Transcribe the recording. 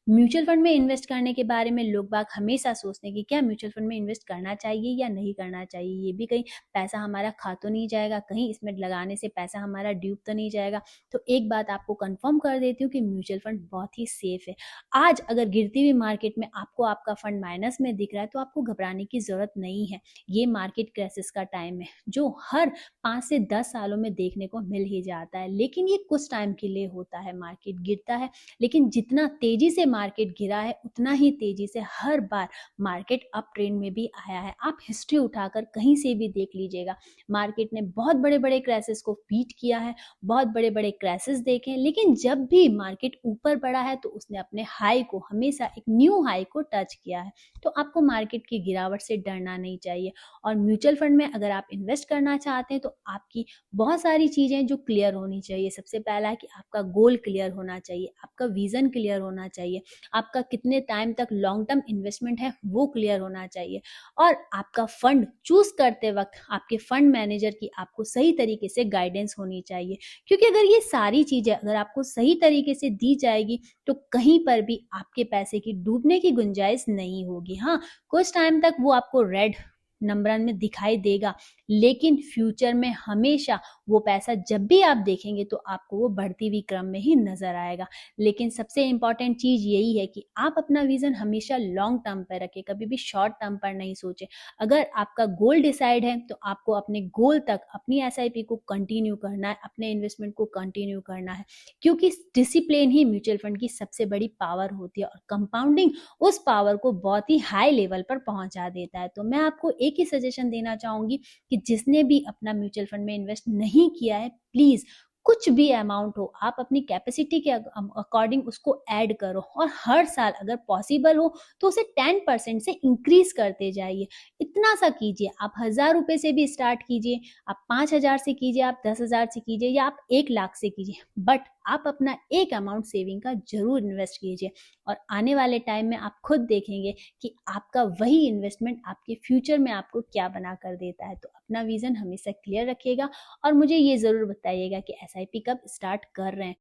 Mutual fund में invest करने के बारे में लोग बाग हमेशा सोचते हैं कि क्या म्यूचुअल फंड में इन्वेस्ट करना चाहिए या नहीं करना चाहिए, ये भी कहीं पैसा हमारा खा तो नहीं जाएगा, कहीं इसमें लगाने से पैसा हमारा डूब तो नहीं जाएगा। तो एक बात आपको कंफर्म कर देती हूँ कि म्यूचुअल फंड बहुत ही सेफ है। आज अगर गिरती हुई मार्केट में आपको आपका फंड माइनस में दिख रहा है तो आपको घबराने की जरूरत नहीं है। ये मार्केट क्राइसिस का टाइम है जो हर 5 से 10 सालों में देखने को मिल ही जाता है, लेकिन ये कुछ टाइम के लिए होता है। मार्केट गिरता है, लेकिन जितना तेजी से मार्केट गिरा है उतना ही तेजी से हर बार मार्केट अप ट्रेंड में भी आया है। आप हिस्ट्री उठाकर कहीं से भी देख लीजिएगा, मार्केट ने बहुत बड़े बड़े क्राइसिस को बीट किया है, बहुत बड़े बड़े क्राइसिस देखे हैं, लेकिन जब भी मार्केट ऊपर बढ़ा है तो उसने अपने हाई को हमेशा एक न्यू हाई को टच किया है। तो आपको मार्केट की गिरावट से डरना नहीं चाहिए। और म्यूचुअल फंड में अगर आप इन्वेस्ट करना चाहते हैं तो आपकी बहुत सारी चीजें जो क्लियर होनी चाहिए। सबसे पहला है कि आपका गोल क्लियर होना चाहिए, आपका विजन क्लियर होना चाहिए, आपका कितने टाइम तक लॉन्ग टर्म इन्वेस्टमेंट है वो क्लियर होना चाहिए, और आपका फंड चूज करते वक्त आपके फंड मैनेजर की आपको सही तरीके से गाइडेंस होनी चाहिए। क्योंकि अगर ये सारी चीजें अगर आपको सही तरीके से दी जाएगी तो कहीं पर भी आपके पैसे की डूबने की गुंजाइश नहीं होगी। हाँ, कुछ टाइम तक वो आपको रेड नंबर में दिखाई देगा, लेकिन फ्यूचर में हमेशा वो पैसा जब भी आप देखेंगे तो आपको वो बढ़ती हुई क्रम में ही नजर आएगा। लेकिन सबसे इंपॉर्टेंट चीज यही है कि आप अपना विजन हमेशा लॉन्ग टर्म पर रखें, कभी भी शॉर्ट टर्म पर नहीं सोचें। अगर आपका गोल डिसाइड है तो आपको अपने गोल तक अपनी एसआईपी को कंटिन्यू करना है, अपने इन्वेस्टमेंट को कंटिन्यू करना है, क्योंकि डिसिप्लिन ही म्यूचुअल फंड की सबसे बड़ी पावर होती है, और कंपाउंडिंग उस पावर को बहुत ही हाई लेवल पर पहुंचा देता है। तो मैं आपको एक ही सजेशन देना चाहूंगी कि जिसने भी अपना म्यूचुअल फंड में इन्वेस्ट नहीं किया है, प्लीज कुछ भी अमाउंट हो आप अपनी कैपेसिटी के अकॉर्डिंग उसको ऐड करो, और हर साल अगर पॉसिबल हो तो उसे 10% से इंक्रीज करते जाइए। इतना सा कीजिए, आप 1,000 रुपए से भी स्टार्ट कीजिए, आप 5,000 से कीजिए, आप 10,000 से कीजिए, या आप 1 लाख से कीजिए, बट आप अपना एक अमाउंट सेविंग का जरूर इन्वेस्ट कीजिए। और आने वाले टाइम में आप खुद देखेंगे कि आपका वही इन्वेस्टमेंट आपके फ्यूचर में आपको क्या बना कर देता है। तो अपना विजन हमेशा क्लियर रखिएगा, और मुझे ये जरूर बताइएगा कि एसआईपी कब स्टार्ट कर रहे हैं।